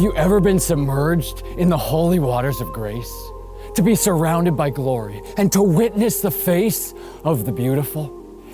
Have you ever been submerged in the holy waters of grace? To be surrounded by glory and to witness the face of the beautiful?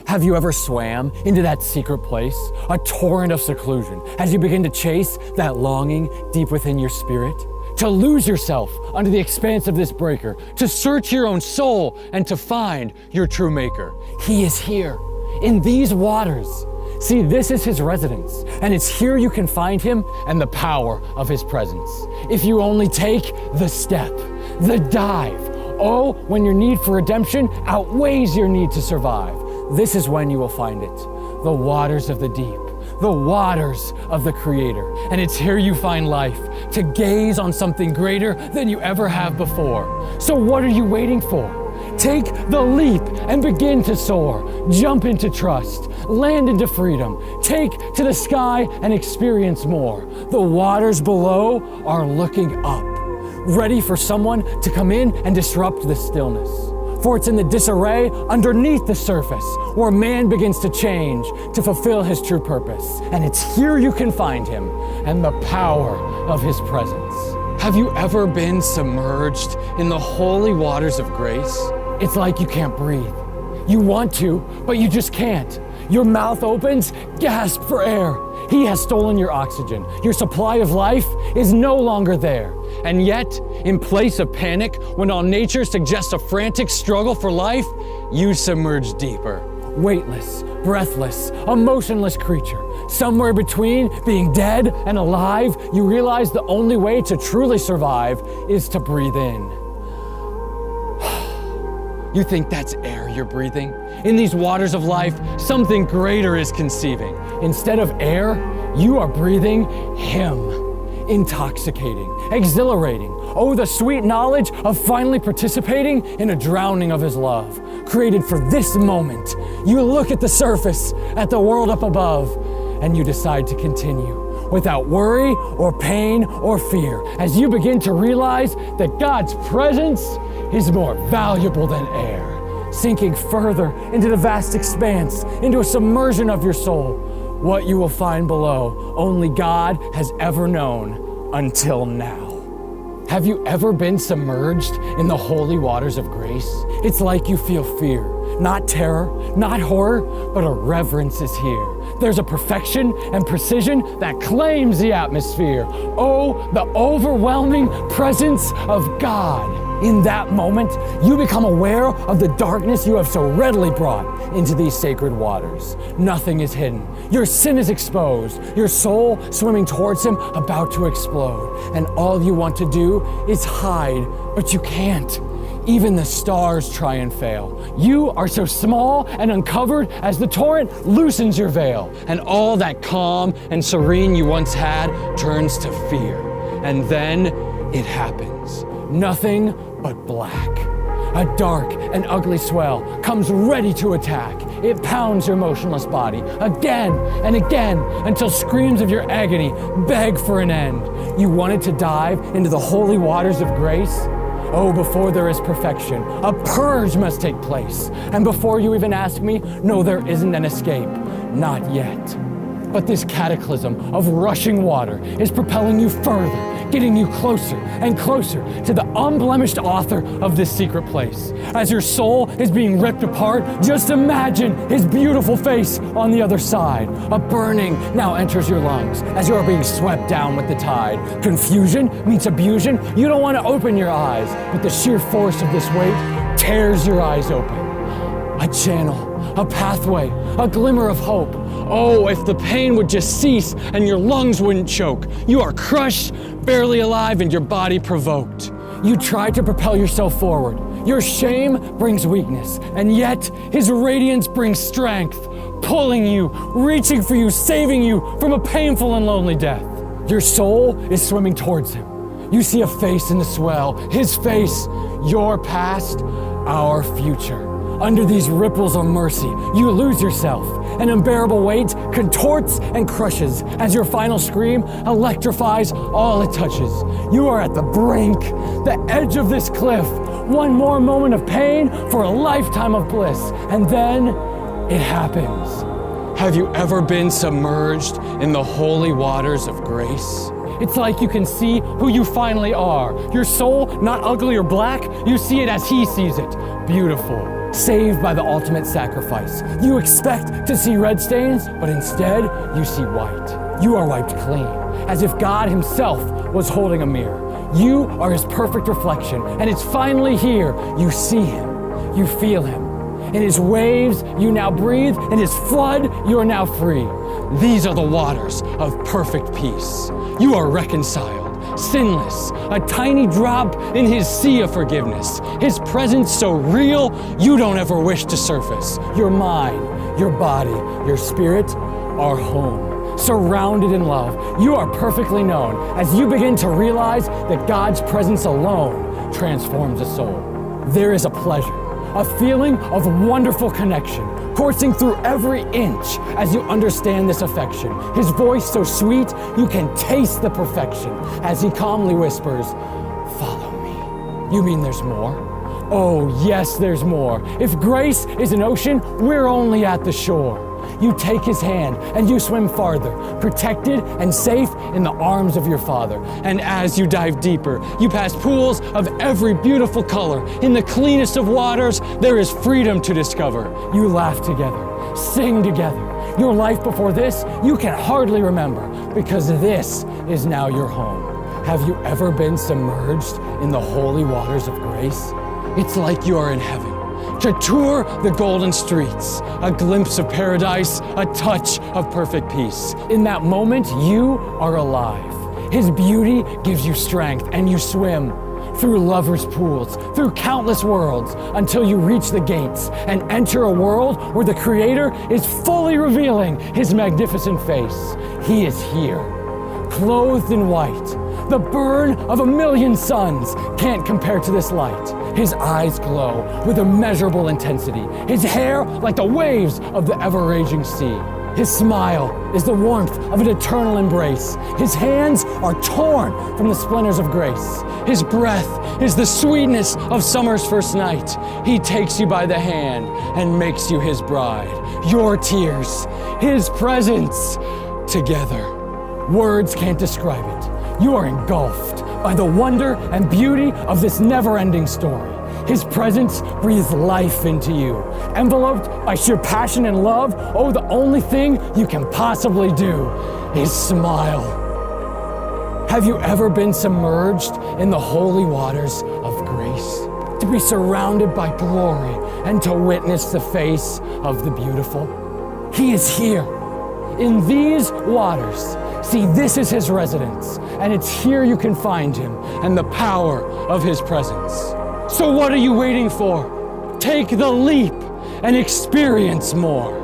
Have you ever swam into that secret place, a torrent of seclusion, as you begin to chase that longing deep within your spirit? To lose yourself under the expanse of this breaker, to search your own soul and to find your true maker. He is here, in these waters. See, this is his residence, and it's here you can find him and the power of his presence. If you only take the step, the dive. Oh, when your need for redemption outweighs your need to survive. This is when you will find it. The waters of the deep, the waters of the Creator. And it's here you find life, to gaze on something greater than you ever have before. So what are you waiting for? Take the leap and begin to soar. Jump into trust, land into freedom. Take to the sky and experience more. The waters below are looking up, ready for someone to come in and disrupt the stillness. For it's in the disarray underneath the surface where man begins to change to fulfill his true purpose. And it's here you can find him and the power of his presence. Have you ever been submerged in the holy waters of grace? It's like you can't breathe. You want to, but you just can't. Your mouth opens, gasp for air. He has stolen your oxygen. Your supply of life is no longer there. And yet, in place of panic, when all nature suggests a frantic struggle for life, you submerge deeper. Weightless, breathless, a motionless creature. Somewhere between being dead and alive, you realize the only way to truly survive is to breathe in. You think that's air you're breathing? In these waters of life, something greater is conceiving. Instead of air, you are breathing Him. Intoxicating, exhilarating. Oh, the sweet knowledge of finally participating in a drowning of His love, created for this moment. You look at the surface, at the world up above, and you decide to continue without worry or pain or fear, as you begin to realize that God's presence is more valuable than air, sinking further into the vast expanse, into a submersion of your soul. What you will find below, only God has ever known until now. Have you ever been submerged in the holy waters of grace? It's like you feel fear, not terror, not horror, but a reverence is here. There's a perfection and precision that claims the atmosphere. Oh, the overwhelming presence of God. In that moment, you become aware of the darkness you have so readily brought into these sacred waters. Nothing is hidden. Your sin is exposed. Your soul swimming towards Him, about to explode. And all you want to do is hide, but you can't. Even the stars try and fail. You are so small and uncovered as the torrent loosens your veil, and all that calm and serene you once had turns to fear. And then it happens. Nothing but black. A dark and ugly swell comes ready to attack. It pounds your motionless body again and again until screams of your agony beg for an end. You wanted to dive into the holy waters of grace? Oh, before there is perfection, a purge must take place. And before you even ask me, no, there isn't an escape. Not yet. But this cataclysm of rushing water is propelling you further, getting you closer and closer to the unblemished author of this secret place. As your soul is being ripped apart, just imagine His beautiful face on the other side. A burning now enters your lungs as you are being swept down with the tide. Confusion meets abusion. You don't want to open your eyes, but the sheer force of this weight tears your eyes open. A channel, a pathway, a glimmer of hope. Oh, if the pain would just cease and your lungs wouldn't choke. You are crushed, barely alive, and your body provoked. You try to propel yourself forward. Your shame brings weakness, and yet His radiance brings strength, pulling you, reaching for you, saving you from a painful and lonely death. Your soul is swimming towards Him. You see a face in the swell, His face, your past, our future. Under these ripples of mercy, you lose yourself. An unbearable weight contorts and crushes as your final scream electrifies all it touches. You are at the brink, the edge of this cliff. One more moment of pain for a lifetime of bliss, and then it happens. Have you ever been submerged in the holy waters of grace? It's like you can see who you finally are. Your soul, not ugly or black, you see it as he sees it. Beautiful. Saved by the ultimate sacrifice. You expect to see red stains, but instead you see white. You are wiped clean, as if God himself was holding a mirror. You are his perfect reflection, and it's finally here. You see him. You feel him. In his waves, you now breathe. In his flood, you are now free. These are the waters of perfect peace. You are reconciled, sinless, a tiny drop in his sea of forgiveness. His presence so real, you don't ever wish to surface. Your mind, your body, your spirit are home, surrounded in love. You are perfectly known as you begin to realize that God's presence alone transforms a soul. There is a pleasure, a feeling of wonderful connection, coursing through every inch as you understand this affection. His voice so sweet, you can taste the perfection as he calmly whispers, "Follow me." You mean there's more? Oh, yes, there's more. If grace is an ocean, we're only at the shore. You take his hand and you swim farther, protected and safe in the arms of your Father. And as you dive deeper, you pass pools of every beautiful color. In the cleanest of waters, there is freedom to discover. You laugh together, sing together. Your life before this, you can hardly remember, because this is now your home. Have you ever been submerged in the holy waters of grace? It's like you are in heaven. To tour the golden streets, a glimpse of paradise, a touch of perfect peace. In that moment, you are alive. His beauty gives you strength, and you swim through lovers' pools, through countless worlds, until you reach the gates and enter a world where the Creator is fully revealing his magnificent face. He is here, clothed in white. The burn of 1,000,000 suns can't compare to this light. His eyes glow with immeasurable intensity. His hair like the waves of the ever-raging sea. His smile is the warmth of an eternal embrace. His hands are torn from the splendors of grace. His breath is the sweetness of summer's first night. He takes you by the hand and makes you his bride. Your tears, his presence, together. Words can't describe it. You are engulfed by the wonder and beauty of this never-ending story. His presence breathes life into you. Enveloped by sheer passion and love, oh, the only thing you can possibly do is smile. Have you ever been submerged in the holy waters of grace? To be surrounded by glory and to witness the face of the beautiful? He is here, in these waters. See, this is his residence, and it's here you can find him and the power of his presence. So what are you waiting for? Take the leap and experience more.